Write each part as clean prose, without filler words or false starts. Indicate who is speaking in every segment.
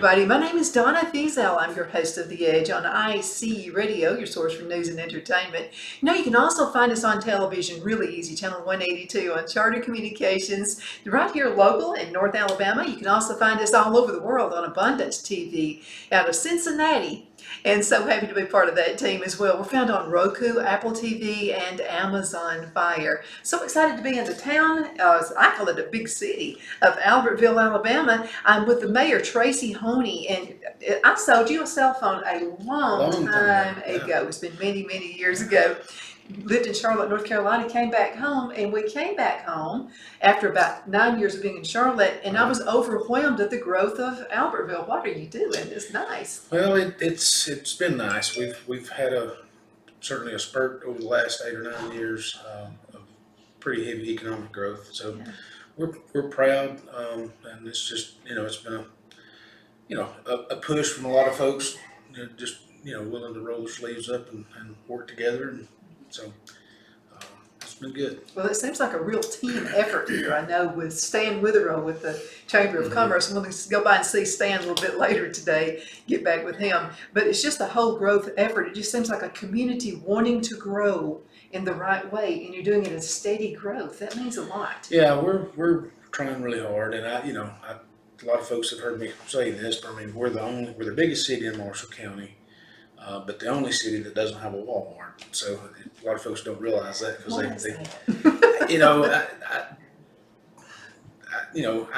Speaker 1: everybody. My name is Donna Fiesel. I'm your host of The Edge on IC Radio, your source for news and entertainment. You can also find us on television, really easy, channel 182 on Charter Communications, right here local in North Alabama. You can also find us all over the world on Abundance TV out of Cincinnati. And so happy to be part of that team as well. We're found on Roku, Apple TV, and Amazon Fire. So excited to be in the town, I call it a big city, of Albertville, Alabama. I'm with the mayor, Tracy, Honea, and I sold you a cell phone a long time ago. It's been many, many years ago. Lived in Charlotte, North Carolina, came back home, and we came back home after about 9 years of being in Charlotte, and I was overwhelmed at the growth of Albertville. What are you doing? It's nice.
Speaker 2: Well, it's been nice. We've had certainly a spurt over the last 8 or 9 years of pretty heavy economic growth. So we're proud, and it's just it's been a push from a lot of folks, just willing to roll their sleeves up and work together, and so it's been good.
Speaker 1: Well, it seems like a real team effort here. I know with Stan Witherell with the Chamber of Commerce, I'm going to go by and see Stan a little bit later today, get back with him. But it's just a whole growth effort. It just seems like a community wanting to grow in the right way, and you're doing it as steady growth. That means a lot.
Speaker 2: Yeah, we're trying really hard, and a lot of folks have heard me say this, but I mean, we're the biggest city in Marshall County. But the only city that doesn't have a Walmart. So a lot of folks don't realize that because I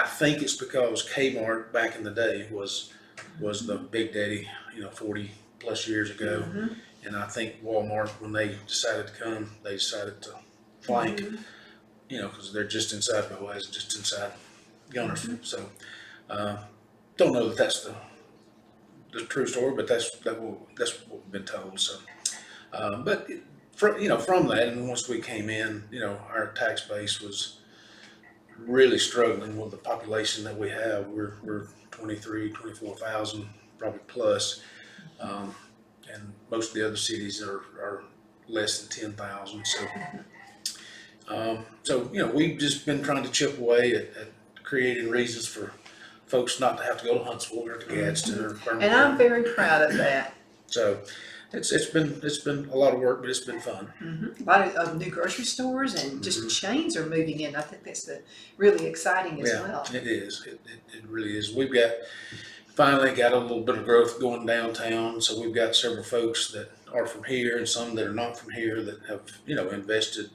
Speaker 2: think it's because Kmart back in the day was the big daddy, 40 plus years ago. And I think Walmart, when they decided to come, they decided to flank, because they're just inside Boaz, just inside Gunnersville. So don't know that that's the true story, but that's what we've been told. So, but from that, and once we came in, our tax base was really struggling with the population that we have. We're 24,000 probably plus, and most of the other cities are less than 10,000. So, we've just been trying to chip away at creating reasons for folks not to have to go to Huntsville or to Gadsden or Birmingham.
Speaker 1: And I'm very proud of that.
Speaker 2: So it's been a lot of work, but it's been fun.
Speaker 1: A lot of new grocery stores and just chains are moving in. I think that's really exciting as well.
Speaker 2: It is. It really is. We've finally got a little bit of growth going downtown. So we've got several folks that are from here and some that are not from here that have invested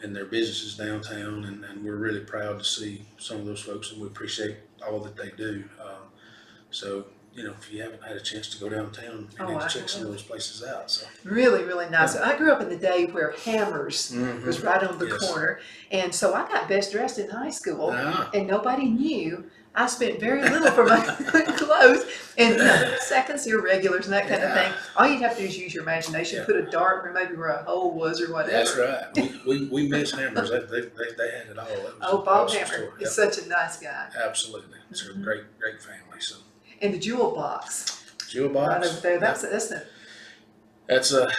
Speaker 2: in their businesses downtown, and we're really proud to see some of those folks, and we appreciate all that they do. So, if you haven't had a chance to go downtown, you need to check some of those places out. So
Speaker 1: really, really nice. I grew up in the day where Hammers was right on the corner, and so I got best dressed in high school, and nobody knew. I spent very little for my clothes, and seconds, irregulars, and that kind of thing. All you'd have to do is use your imagination, put a dart where maybe where a hole was or whatever.
Speaker 2: That's right. We miss Hammers. They had it all.
Speaker 1: Bob Hammer is such a nice guy.
Speaker 2: Absolutely. It's a great family. So.
Speaker 1: And the Jewel Box.
Speaker 2: Jewel Box.
Speaker 1: Right over there.
Speaker 2: That's a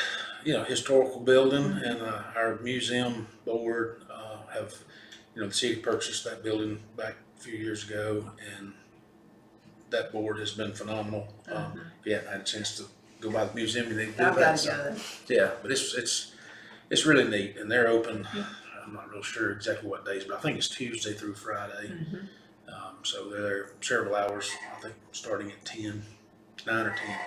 Speaker 2: historical building, and our museum board have the city purchased that building back a few years ago, and that board has been phenomenal. If you haven't had a chance to go by the museum, you need to do that. Yeah, but it's really neat, and they're open. I'm not real sure exactly what days, but I think it's Tuesday through Friday. So they're there several hours. I think starting at 9 or 10.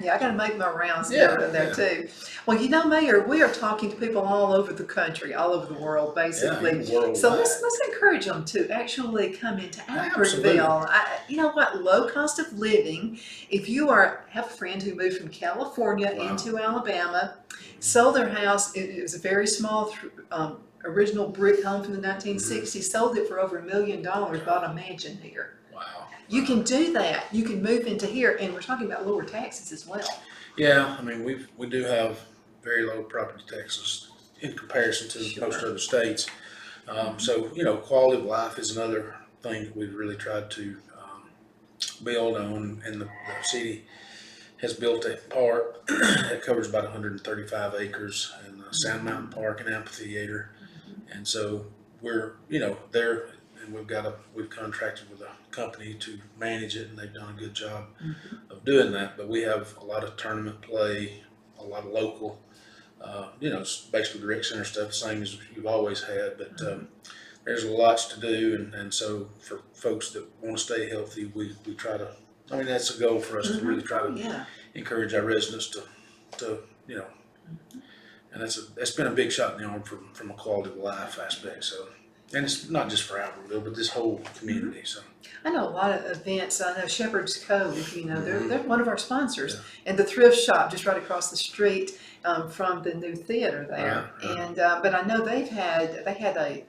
Speaker 1: Yeah, I got to make my rounds there too. Well, Mayor, we are talking to people all over the country, all over the world, basically. So let's encourage them to actually come into Albertville. You know what? Low cost of living. If you have a friend who moved from California into Alabama, sold their house. It was a very small original brick home from the 1960s. Sold it for over $1 million. Bought a mansion here.
Speaker 2: Wow.
Speaker 1: You can do that. You can move into here, and we're talking about lower taxes as well.
Speaker 2: Yeah, I mean we do have very low property taxes in comparison to most other states. So quality of life is another thing that we've really tried to build on, and the city has built a park that covers about 135 acres, and Sand Mountain Park and amphitheater, and so we're there and we've contracted with a company to manage it, and they've done a good job of doing that. But we have a lot of tournament play, a lot of local, it's basically the rec center stuff, same as you've always had. But there's lots to do, and so for folks that want to stay healthy, we try to. I mean, that's a goal for us to really try to encourage our residents to and that's been a big shot in the arm from a quality of life aspect. So, and it's not just for Albertville, but this whole community. So,
Speaker 1: I know a lot of events. I know Shepherd's Cove, they're one of our sponsors, and the thrift shop just right across the street from the new theater there. And but I know they had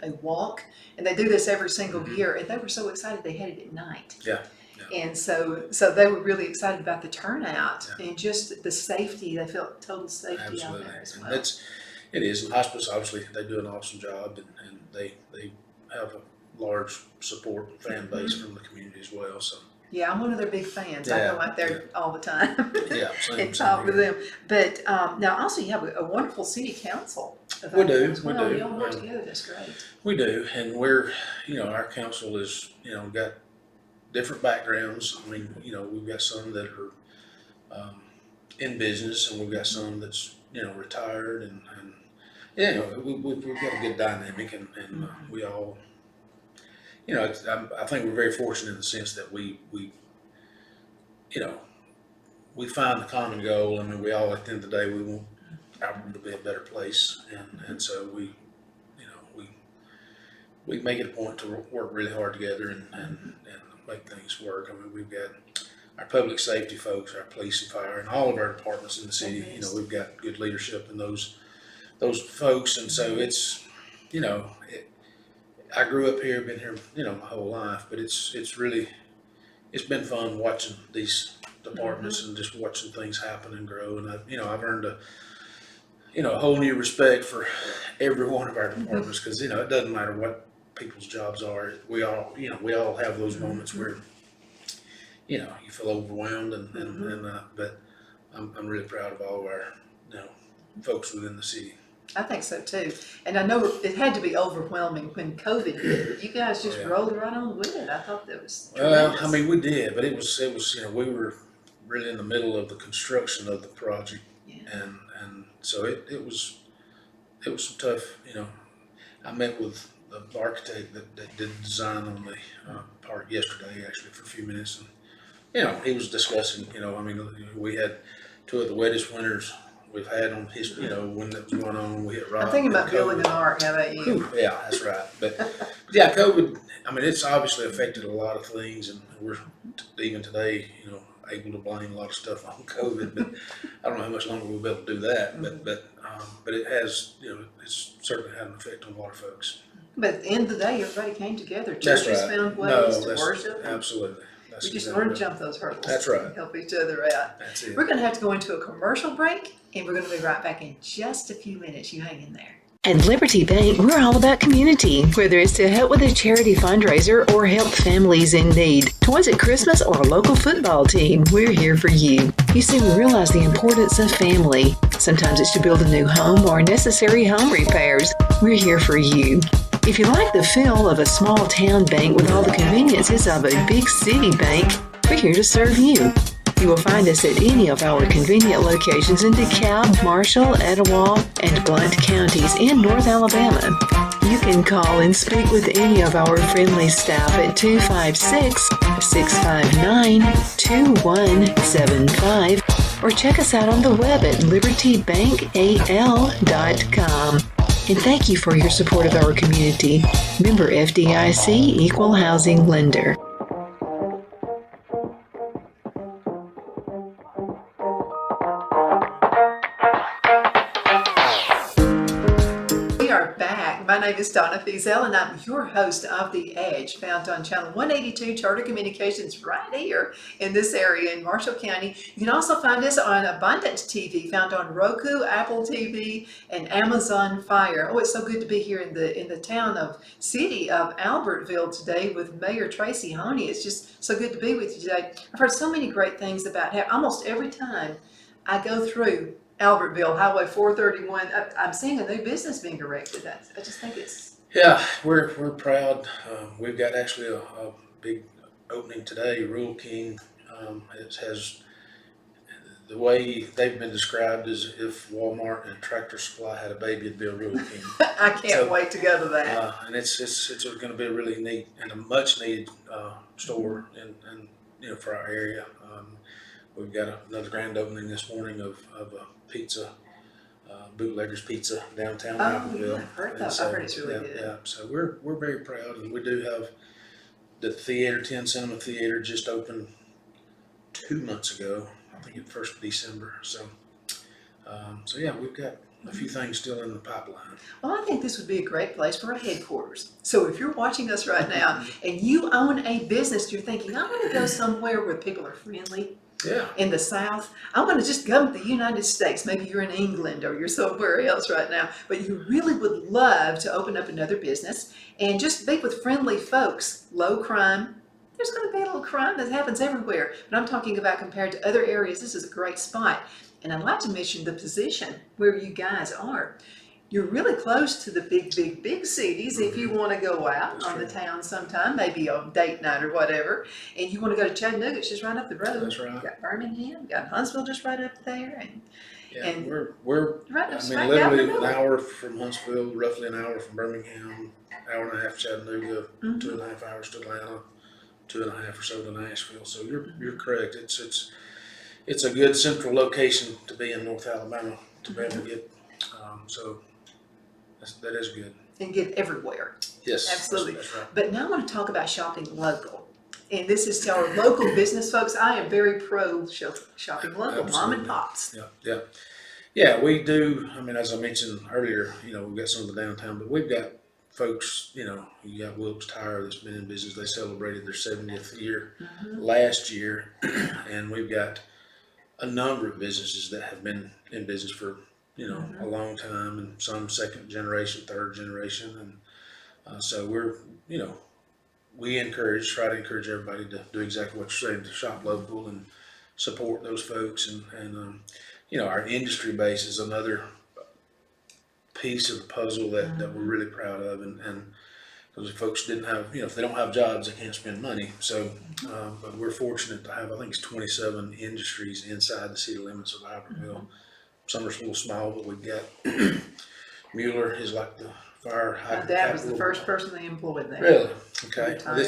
Speaker 1: a walk, and they do this every single year, and they were so excited they had it at night. And so they were really excited about the turnout and just the safety. They felt total safety out there as well.
Speaker 2: It is. And hospice, obviously, they do an awesome job, and they have a large support and fan base from the community as well. So
Speaker 1: yeah, I'm one of their big fans. I go out there all the time and talk with them. But now also you have a wonderful city council.
Speaker 2: We do.
Speaker 1: We all work together. That's great.
Speaker 2: We do, and we're our council is got different backgrounds. I mean, we've got some that are in business, and we've got some that's retired, and we've got a good dynamic, and we all, I think we're very fortunate in the sense that we find the common goal. I mean, we all at the end of the day we want Albertville to be a better place, and so we make it a point to work really hard together and make things work. I mean, we've got our public safety folks, our police and fire, and all of our departments in the city. We've got good leadership in those folks, and so it's I grew up here, been here my whole life, but it's been fun watching these departments and just watching things happen and grow. And I've earned a whole new respect for every one of our departments, because it doesn't matter what people's jobs are. We all have those moments where you feel overwhelmed, but I'm really proud of all of our folks within the city.
Speaker 1: I think so too, and I know it had to be overwhelming when COVID hit, but you guys just rolled right on with it. I thought that was tremendous.
Speaker 2: Well, I mean, we did, but it was we were really in the middle of the construction of the project, and so it was some tough. I met with the architect that did the design on the park yesterday, actually, for a few minutes, and he was discussing. I mean, we had two of the wettest winters we've had on history. When that was going on, we hit right.
Speaker 1: I'm thinking about building an ark. How about you?
Speaker 2: Yeah, that's right. But yeah, COVID. I mean, it's obviously affected a lot of things, and we're even today, able to blame a lot of stuff on COVID. But I don't know how much longer we'll be able to do that. But it has, it's certainly had an effect on a lot of folks.
Speaker 1: But at the end of the day, everybody came together. Churches found ways to worship.
Speaker 2: Absolutely.
Speaker 1: We just learn to jump those hurdles.
Speaker 2: That's right.
Speaker 1: And help each other out.
Speaker 2: That's it.
Speaker 1: We're going to have to go into a commercial break, and we're going to be right back in just a few minutes. You hang in there.
Speaker 3: At Liberty Bank, we're all about community. Whether it's to help with a charity fundraiser or help families in need, toys at Christmas, or a local football team, we're here for you. You see, we realize the importance of family. Sometimes it's to build a new home or necessary home repairs. We're here for you. If you like the feel of a small town bank with all the conveniences of a big city bank, we're here to serve you. You will find us at any of our convenient locations in DeKalb, Marshall, Etowah, and Blount counties in North Alabama. You can call and speak with any of our friendly staff at 256-659-2175 or check us out on the web at libertybankal.com. And thank you for your support of our community. Member FDIC Equal Housing Lender.
Speaker 1: We are back. My name is Donna Fiesel, and I'm your host of The Edge, found on Channel 182 Charter Communications right here in this area in Marshall County. You can also find us on Abundant TV, found on Roku, Apple TV, and Amazon Fire. Oh, it's so good to be here in the city of Albertville today with Mayor Tracy, Honea. It's just so good to be with you today. I've heard so many great things about how almost every time I go through Albertville, Highway 431, I'm seeing a new business being erected. I just think it's
Speaker 2: Yeah, we're proud. We've got actually a big opening today. Rural King has the way they've been described as if Walmart and Tractor Supply had a baby, it'd be a Rural King.
Speaker 1: I can't
Speaker 2: So,
Speaker 1: wait to go to that.
Speaker 2: And it's going to be a really neat and a much needed store and for our area. We've got another grand opening this morning of a pizza. Bootleggers Pizza downtown
Speaker 1: Oh,
Speaker 2: Albertville.
Speaker 1: yeah, I've heard
Speaker 2: And
Speaker 1: that.
Speaker 2: so,
Speaker 1: I've heard it's really
Speaker 2: yeah,
Speaker 1: good.
Speaker 2: yeah. So we're very proud, and we do have the theater, 10 Cinema Theater, just opened 2 months ago. I think it first of December. So yeah, we've got a few things still in the pipeline.
Speaker 1: Well, I think this would be a great place for a headquarters. So if you're watching us right now and you own a business, you're thinking, I want to go somewhere where people are friendly.
Speaker 2: Yeah.
Speaker 1: In the South, I want to just go to the United States. Maybe you're in England or you're somewhere else right now, but you really would love to open up another business and just be with friendly folks, low crime. There's going to be a little crime that happens everywhere, but I'm talking about compared to other areas. This is a great spot. And I'd like to mention the position where you guys are. You're really close to the big cities if you want to go out
Speaker 2: That's
Speaker 1: on the
Speaker 2: right.
Speaker 1: town sometime, maybe on date night or whatever, and you want to go to Chattanooga, it's just right up the road.
Speaker 2: That's right.
Speaker 1: You got Birmingham, you got Huntsville just right up there, and
Speaker 2: Yeah,
Speaker 1: And-
Speaker 2: we're
Speaker 1: right
Speaker 2: I
Speaker 1: up
Speaker 2: mean,
Speaker 1: smack down
Speaker 2: literally
Speaker 1: the
Speaker 2: an
Speaker 1: middle.
Speaker 2: hour from Huntsville, roughly an hour from Birmingham, hour and a half Chattanooga,
Speaker 1: Mhm.
Speaker 2: 2.5 hours to Atlanta, 2.5 or so to Nashville. So you're correct. It's a good central location to be in North Alabama to be able to get. So that is good.
Speaker 1: And get everywhere.
Speaker 2: Yes,
Speaker 1: Absolutely.
Speaker 2: That's right.
Speaker 1: But now I want to talk about shopping local. And this is to our local business folks. I am very pro shopping local, mom and
Speaker 2: Absolutely.
Speaker 1: pops.
Speaker 2: Yeah. We do. I mean, as I mentioned earlier, we've got some of the downtown, but we've got folks. You got Wilkes Tire that's been in business. They celebrated their 70th year last year, and we've got a number of businesses that have been in business for a long time, and some second generation, third generation, and so we try to encourage everybody to do exactly what you're saying, to shop local and support those folks, and our industry base is another piece of the puzzle that we're really proud of, and because if folks didn't have, if they don't have jobs, they can't spend money. So, but we're fortunate to have, I think it's 27 industries inside the city limits of Albertville. Some are a little small, but we've got Mueller is like the fire
Speaker 1: My
Speaker 2: hydrant
Speaker 1: dad was the
Speaker 2: capital.
Speaker 1: first person they employed there.
Speaker 2: Really? Okay.
Speaker 1: Retired.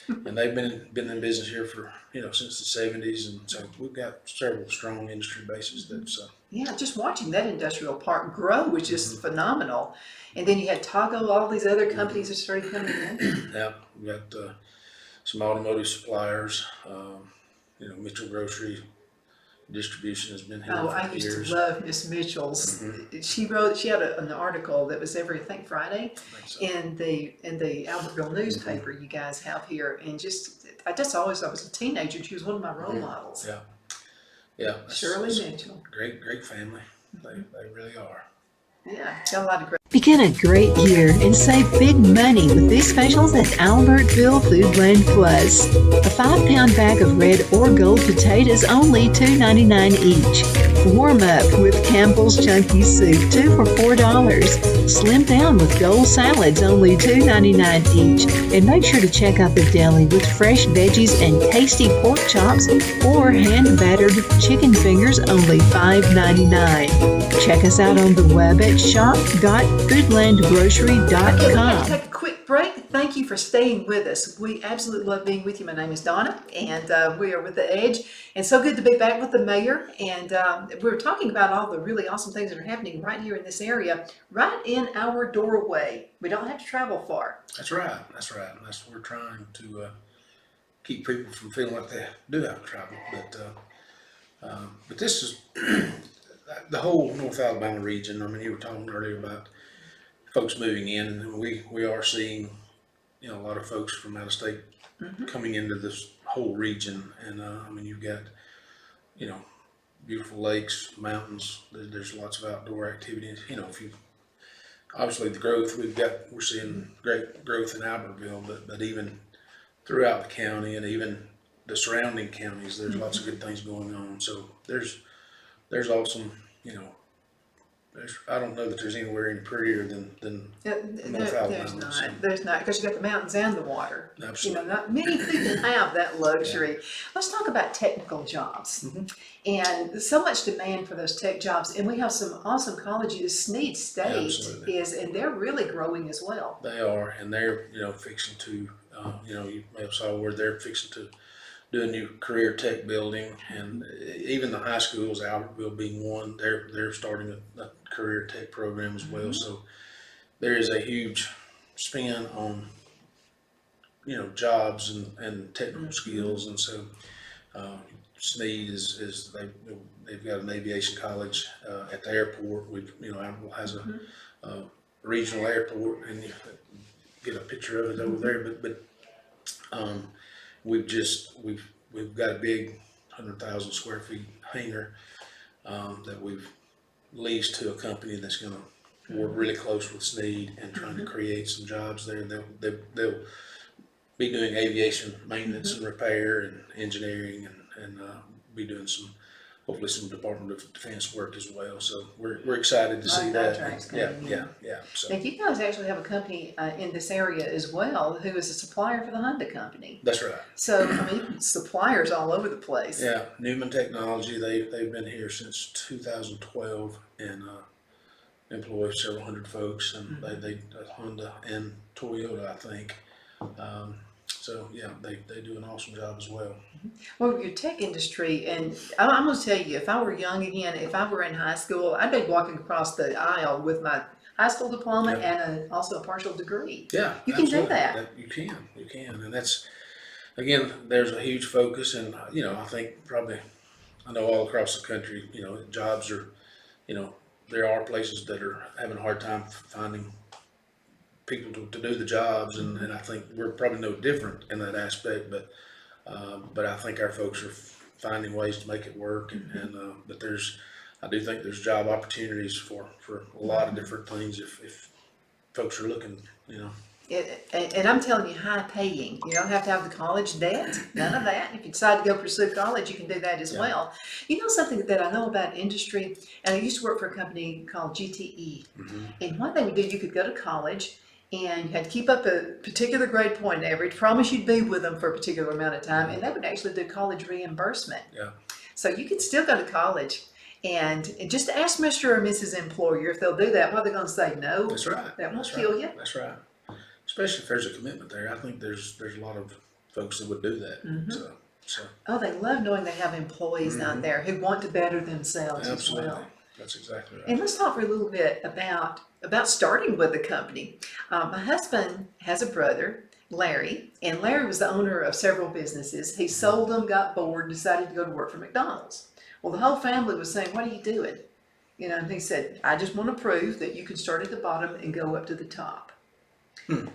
Speaker 2: And they've been in business here for since the 70s, and so we've got several strong industry bases that's.
Speaker 1: Yeah, just watching that industrial park grow was just phenomenal. And then you had Taco, all these other companies that started coming in.
Speaker 2: Yeah, we got some automotive suppliers. Mitchell Grocery Distribution has been here
Speaker 1: Oh,
Speaker 2: for
Speaker 1: I used
Speaker 2: years.
Speaker 1: to love Miss Mitchell's. She had an article that was every, I think, Friday
Speaker 2: I think so.
Speaker 1: in the Albertville newspaper you guys have here. And I was a teenager. She was one of my role models.
Speaker 2: Yeah. Yeah. that's-
Speaker 1: Shirley
Speaker 2: that's
Speaker 1: Mitchell.
Speaker 2: Great family. They really are.
Speaker 1: Yeah, got a lot of great.
Speaker 3: Begin a great year and save big money with these specials at Albertville Foodland Plus. A 5-pound bag of red or gold potatoes only $2.99 each. Warm up with Campbell's Chunky Soup, 2 for $4. Slim down with gold salads, only $2.99 each. And make sure to check out the deli with fresh veggies and tasty pork chops or hand-battered chicken fingers, only $5.99. Check us out on the web at shop.foodlandgrocery.com.
Speaker 1: Okay, we have to take a quick break. Thank you for staying with us. We absolutely love being with you. My name is Donna, and we are with The Edge. And so good to be back with the mayor. And we're talking about all the really awesome things that are happening right here in this area, right in our doorway. We don't have to travel far.
Speaker 2: That's right. And that's what we're trying to keep people from feeling like they do have to travel. But this is the whole North Alabama region. I mean, you were talking earlier about folks moving in, and we are seeing a lot of folks from out of state coming into this whole region. And I mean, you've got beautiful lakes, mountains. There's lots of outdoor activities. Obviously the growth we're seeing great growth in Albertville, but even throughout the county and even the surrounding counties, there's lots of good things going on. So there's awesome, I don't know that there's anywhere any prettier than North Alabama. So,
Speaker 1: There's not, because you got the mountains and the water.
Speaker 2: absolutely.
Speaker 1: Not many people have that luxury. Let's talk about technical jobs.
Speaker 2: Mhm.
Speaker 1: And so much demand for those tech jobs. And we have some awesome colleges. Sneed State
Speaker 2: Absolutely.
Speaker 1: and they're really growing as well.
Speaker 2: They are, and they're, fixing to, you may have saw where they're fixing to do a new career tech building, and even the high schools, Albertville being one, they're starting a career tech program as well. So there is a huge spin on, jobs and technical skills, and so Sneed is they've got an aviation college at the airport. Albertville has a regional airport, and you get a picture of it over there. But we've got a big 100,000 square feet hangar that we've leased to a company that's going to work really close with Sneed and trying to create some jobs there. They'll be doing aviation maintenance and repair and engineering, and be doing hopefully some Department of Defense work as well. So we're excited to see that. Yeah. So
Speaker 1: And you guys actually have a company in this area as well who is a supplier for the Honda company.
Speaker 2: that's right.
Speaker 1: So, suppliers all over the place.
Speaker 2: Yeah, Newman Technology, they've been here since 2012 and employ several hundred folks, and they Honda and Toyota, I think. So yeah, they do an awesome job as well.
Speaker 1: Well, your tech industry, and I'm going to tell you, if I were young again, if I were in high school, I'd be walking across the aisle with my high school diploma and also a partial degree.
Speaker 2: Yeah,
Speaker 1: You can do
Speaker 2: absolutely.
Speaker 1: that.
Speaker 2: You can, and that's, again, there's a huge focus, and I think probably, I know all across the country, jobs are, there are places that are having a hard time finding people to do the jobs, and I think we're probably no different in that aspect, but I think our folks are finding ways to make it work, but I do think there's job opportunities for a lot of different things if folks are looking,
Speaker 1: And I'm telling you, high paying. You don't have to have the college debt, none of that. If you decide to go pursue college, you can do that as well. Something that I know about industry, and I used to work for a company called GTE, and what they would do, you could go to college, and you had to keep up a particular grade point average, promise you'd be with them for a particular amount of time, and they would actually do college reimbursement.
Speaker 2: Yeah.
Speaker 1: So you could still go to college, and just ask Mr. or Mrs. Employer if they'll do that. What are they going to say? No.
Speaker 2: That's right.
Speaker 1: That won't
Speaker 2: That's
Speaker 1: kill
Speaker 2: right.
Speaker 1: you.
Speaker 2: That's right. Especially if there's a commitment there. I think there's a lot of folks that would do that. So
Speaker 1: Oh, they love knowing they have employees out there who want to better themselves
Speaker 2: absolutely.
Speaker 1: as well.
Speaker 2: That's exactly right.
Speaker 1: And let's talk for a little bit about starting with the company. My husband has a brother, Larry, and Larry was the owner of several businesses. He sold them, got bored, decided to go to work for McDonald's. Well, the whole family was saying, "What are you doing?" And he said, "I just want to prove that you can start at the bottom and go up to the top."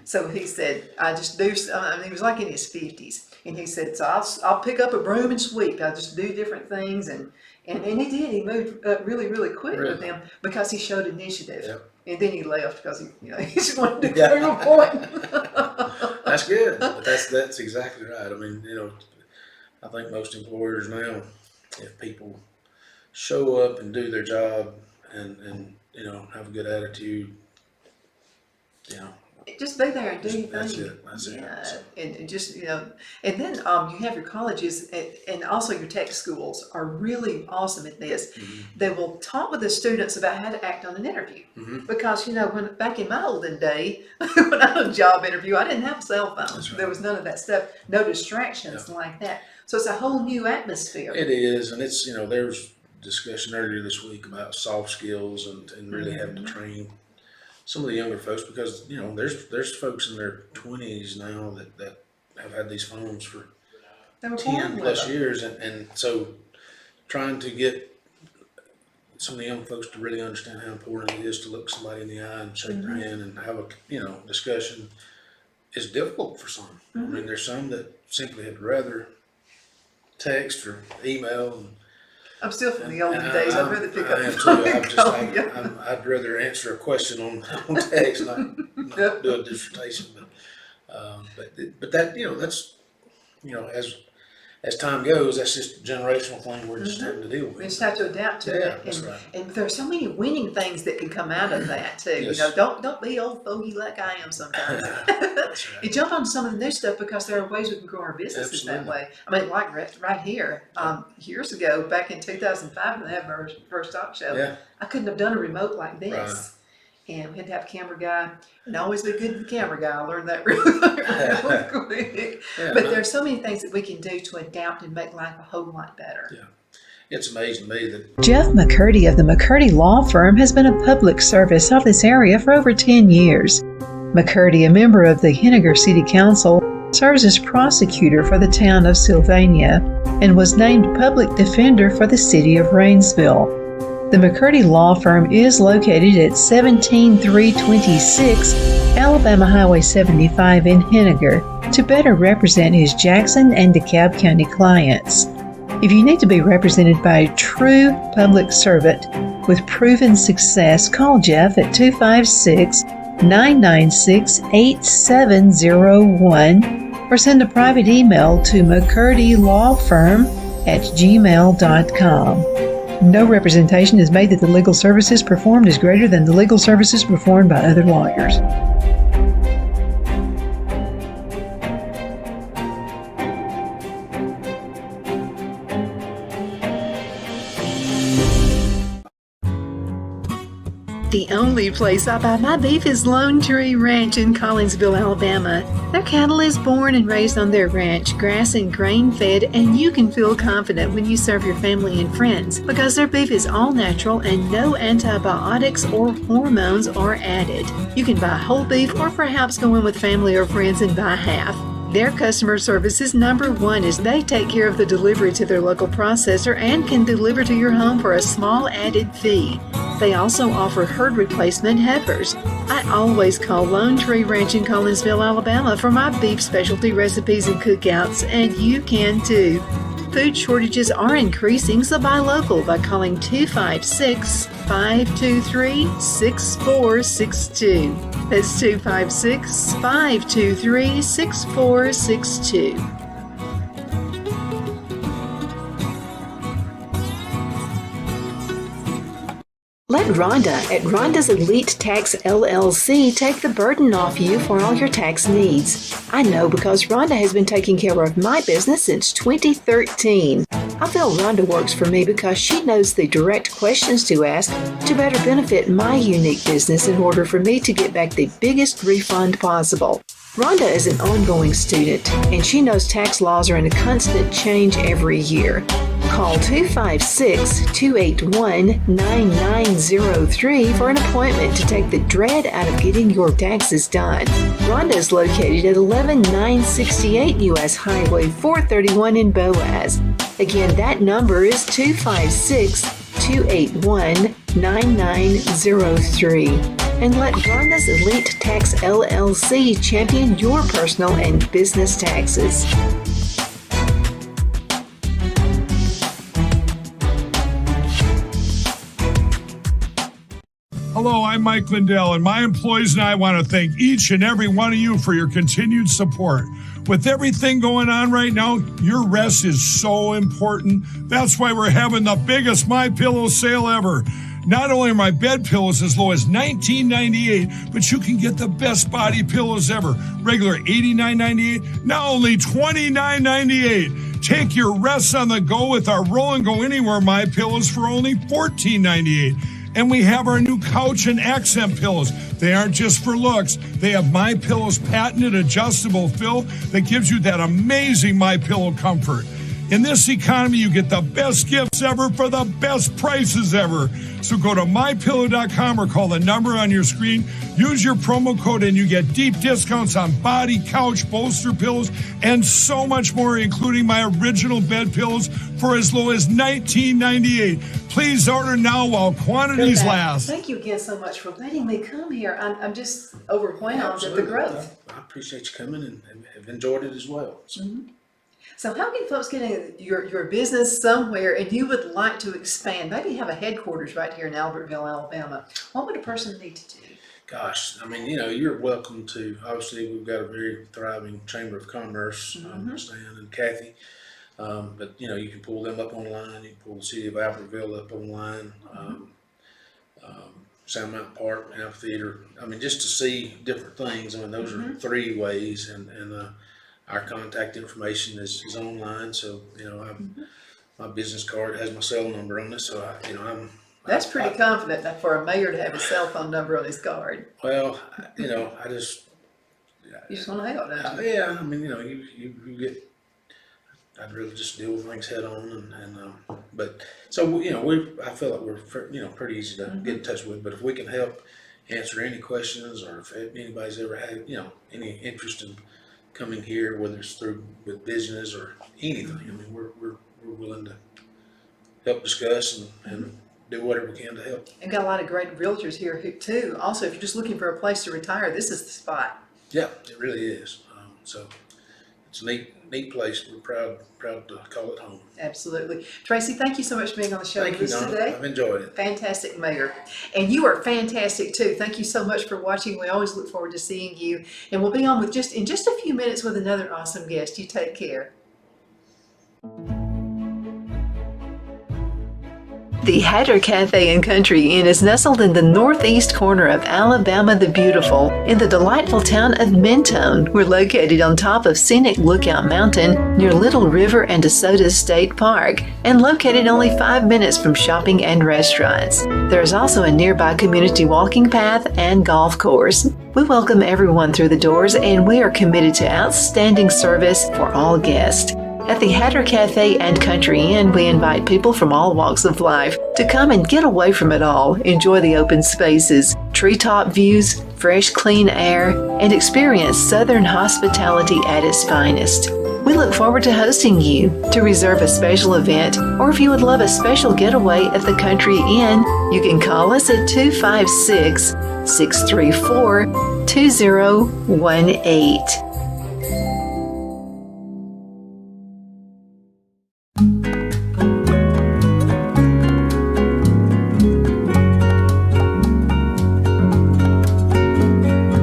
Speaker 1: So he said, "I just do." He was like in his 50s, and he said, "So I'll pick up a broom and sweep. I'll just do different things." And he did. He moved up really, really quick with them because he showed initiative.
Speaker 2: Yep.
Speaker 1: And then he left because he just wanted to prove a point.
Speaker 2: That's good. But that's exactly right. I mean, I think most employers now, if people show up and do their job and have a good attitude,
Speaker 1: Just be there and do your thing.
Speaker 2: that's it. That's it.
Speaker 1: Yeah,
Speaker 2: So,
Speaker 1: and just and then you have your colleges and also your tech schools are really awesome at this. They will talk with the students about how to act on an interview because when back in my olden day, when I had a job interview, I didn't have a cell phone.
Speaker 2: That's right.
Speaker 1: There was none of that stuff, no distractions like that. So it's a whole new atmosphere.
Speaker 2: it is, and it's there was discussion earlier this week about soft skills and really having to train some of the younger folks because there's folks in their 20s now that have had these phones for
Speaker 1: They were
Speaker 2: 10
Speaker 1: born with
Speaker 2: plus
Speaker 1: them.
Speaker 2: years, and so trying to get some of the young folks to really understand how important it is to look somebody in the eye and shake their hand and have a discussion is difficult for some. I mean, there's some that simply had rather text or email.
Speaker 1: I'm still from the olden
Speaker 2: And
Speaker 1: days. I'd rather pick up
Speaker 2: I
Speaker 1: the
Speaker 2: am
Speaker 1: phone
Speaker 2: too.
Speaker 1: and call you.
Speaker 2: I'd rather answer a question on text, not do a dissertation. But that that's as time goes, that's just a generational thing we're just having to deal
Speaker 1: We
Speaker 2: with.
Speaker 1: just have to adapt to
Speaker 2: Yeah,
Speaker 1: it.
Speaker 2: that's right.
Speaker 1: And there's so many winning things that can come out of that too.
Speaker 2: Yes.
Speaker 1: You know, don't be old fogey like I am sometimes.
Speaker 2: That's right.
Speaker 1: You jump on some of the new stuff because there are ways we can grow our businesses that
Speaker 2: Absolutely.
Speaker 1: way. I mean, like right here, years ago, back in 2005, when I had my first talk show,
Speaker 2: Yeah.
Speaker 1: I couldn't have done a remote like this.
Speaker 2: Right.
Speaker 1: And we had to have a camera guy, and always be good to the camera guy. I learned that real quick.
Speaker 2: Yeah,
Speaker 1: But
Speaker 2: no,
Speaker 1: there's so many things that we can do to adapt and make life a whole lot better.
Speaker 2: Yeah. It's amazing to me that
Speaker 3: Jeff McCurdy of the McCurdy Law Firm has been a public service of this area for over 10 years. McCurdy, a member of the Henniger City Council, serves as prosecutor for the town of Sylvania and was named public defender for the city of Rainsville. The McCurdy Law Firm is located at 17326 Alabama Highway 75 in Henniger to better represent his Jackson and DeKalb County clients. If you need to be represented by a true public servant with proven success, call Jeff at 256-996-8701 or send a private email to mccurdylawfirm@gmail.com. No representation is made that the legal services performed is greater than the legal services performed by other lawyers. The only place I buy my beef is Lone Tree Ranch in Collinsville, Alabama. Their cattle is born and raised on their ranch, grass and grain fed, and you can feel confident when you serve your family and friends because their beef is all natural and no antibiotics or hormones are added. You can buy whole beef or perhaps go in with family or friends and buy half. Their customer service is number one as they take care of the delivery to their local processor and can deliver to your home for a small added fee. They also offer herd replacement heifers. I always call Lone Tree Ranch in Collinsville, Alabama for my beef specialty recipes and cookouts, and you can too. Food shortages are increasing, so buy local by calling 256-523-6462. That's 256-523-6462. Let Rhonda at Rhonda's Elite Tax LLC take the burden off you for all your tax needs. I know because Rhonda has been taking care of my business since 2013. I feel Rhonda works for me because she knows the direct questions to ask to better benefit my unique business in order for me to get back the biggest refund possible. Rhonda is an ongoing student, and she knows tax laws are in a constant change every year. Call 256-281-9903 for an appointment to take the dread out of getting your taxes done. Rhonda is located at 11968 U.S. Highway 431 in Boaz. Again, that number is 256-281-9903. And let Rhonda's Elite Tax LLC champion your personal and business taxes.
Speaker 4: Hello, I'm Mike Lindell, and my employees and I want to thank each and every one of you for your continued support. With everything going on right now, your rest is so important. That's why we're having the biggest MyPillow sale ever. Not only are my bed pillows as low as $19.98, but you can get the best body pillows ever. Regular $89.98, now only $29.98. Take your rest on the go with our Roll and Go Anywhere MyPillows for only $14.98. And we have our new couch and accent pillows. They aren't just for looks. They have MyPillow's patented adjustable fill that gives you that amazing MyPillow comfort. In this economy, you get the best gifts ever for the best prices ever. So go to mypillow.com or call the number on your screen. Use your promo code and you get deep discounts on body, couch, bolster pillows, and so much more, including my original bed pillows for as low as $19.98. Please order now while quantities last.
Speaker 1: Thank you again so much for letting me come here. I'm just overwhelmed at the
Speaker 2: Absolutely.
Speaker 1: growth.
Speaker 2: I appreciate you coming and have enjoyed it as well. So,
Speaker 1: So how can folks get your business somewhere and you would like to expand? Maybe have a headquarters right here in Albertville, Alabama. What would a person need to do?
Speaker 2: gosh, I mean, you're welcome to. Obviously, we've got a very thriving Chamber of Commerce, Stan and Kathy. But, you know, you can pull them up online, you can pull the city of Albertville up online, Sound Mountain Park, Amphitheater. I mean, just to see different things. I mean, those are 3 ways, and our contact information is online. So, you know, my business card has my cell number on it. So,
Speaker 1: That's pretty confident for a mayor to have a cell phone number on his card.
Speaker 2: Well, you know, I just.
Speaker 1: You just want to help, don't you?
Speaker 2: Yeah, I mean, you know, you get. I'd really just deal with things head on, but so you know, I feel like we're, you know, pretty easy to get in touch with. But if we can help answer any questions, or if anybody's ever had, you know, any interest in coming here, whether it's with business or anything, I mean, we're willing to help discuss and do whatever we can to help.
Speaker 1: And got a lot of great realtors here too. Also, if you're just looking for a place to retire, this is the spot.
Speaker 2: Yeah, it really is. So it's a neat place. We're proud to call it home.
Speaker 1: Absolutely. Tracy, thank you so much for being on the show
Speaker 2: Thank
Speaker 1: with
Speaker 2: you,
Speaker 1: us
Speaker 2: Donna.
Speaker 1: today.
Speaker 2: I've enjoyed it.
Speaker 1: Fantastic mayor. And you are fantastic too. Thank you so much for watching. We always look forward to seeing you. And we'll be on in just a few minutes with another awesome guest. You take care.
Speaker 3: The Hatter Cafe and Country Inn is nestled in the northeast corner of Alabama the Beautiful in the delightful town of Mentone. We're located on top of scenic Lookout Mountain near Little River and DeSoto State Park and located only 5 minutes from shopping and restaurants. There is also a nearby community walking path and golf course. We welcome everyone through the doors and we are committed to outstanding service for all guests. At the Hatter Cafe and Country Inn, we invite people from all walks of life to come and get away from it all, enjoy the open spaces, treetop views, fresh, clean air, and experience Southern hospitality at its finest. We look forward to hosting you. To reserve a special event, or if you would love a special getaway at the Country Inn, you can call us at 256-634-2018.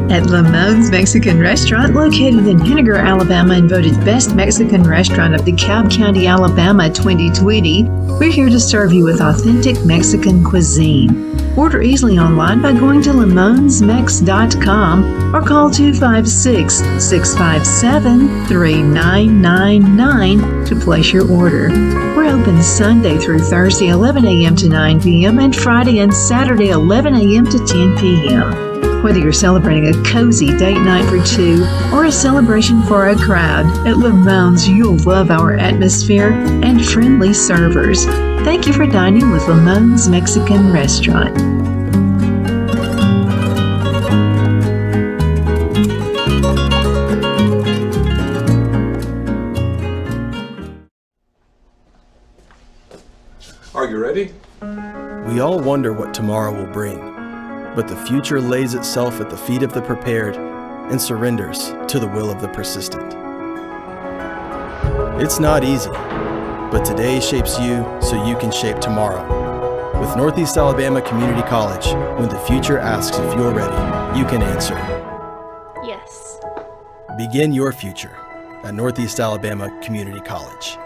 Speaker 3: At Lamone's Mexican Restaurant, located in Henniger, Alabama, and voted Best Mexican Restaurant of DeKalb County, Alabama 2020, we're here to serve you with authentic Mexican cuisine. Order easily online by going to lamonsmex.com or call 256-657-3999 to place your order. We're open Sunday through Thursday 11 a.m. to 9 p.m. and Friday and Saturday 11 a.m. to 10 p.m. Whether you're celebrating a cozy date night for 2 or a celebration for a crowd, at Lamone's you'll love our atmosphere and friendly servers. Thank you for dining with Lamone's Mexican Restaurant.
Speaker 5: Are you ready?
Speaker 6: We all wonder what tomorrow will bring. But the future lays itself at the feet of the prepared and surrenders to the will of the persistent. It's not easy, but today shapes you so you can shape tomorrow. With Northeast Alabama Community College, when the future asks if you're ready, you can answer.
Speaker 7: Yes.
Speaker 6: Begin your future at Northeast Alabama Community College.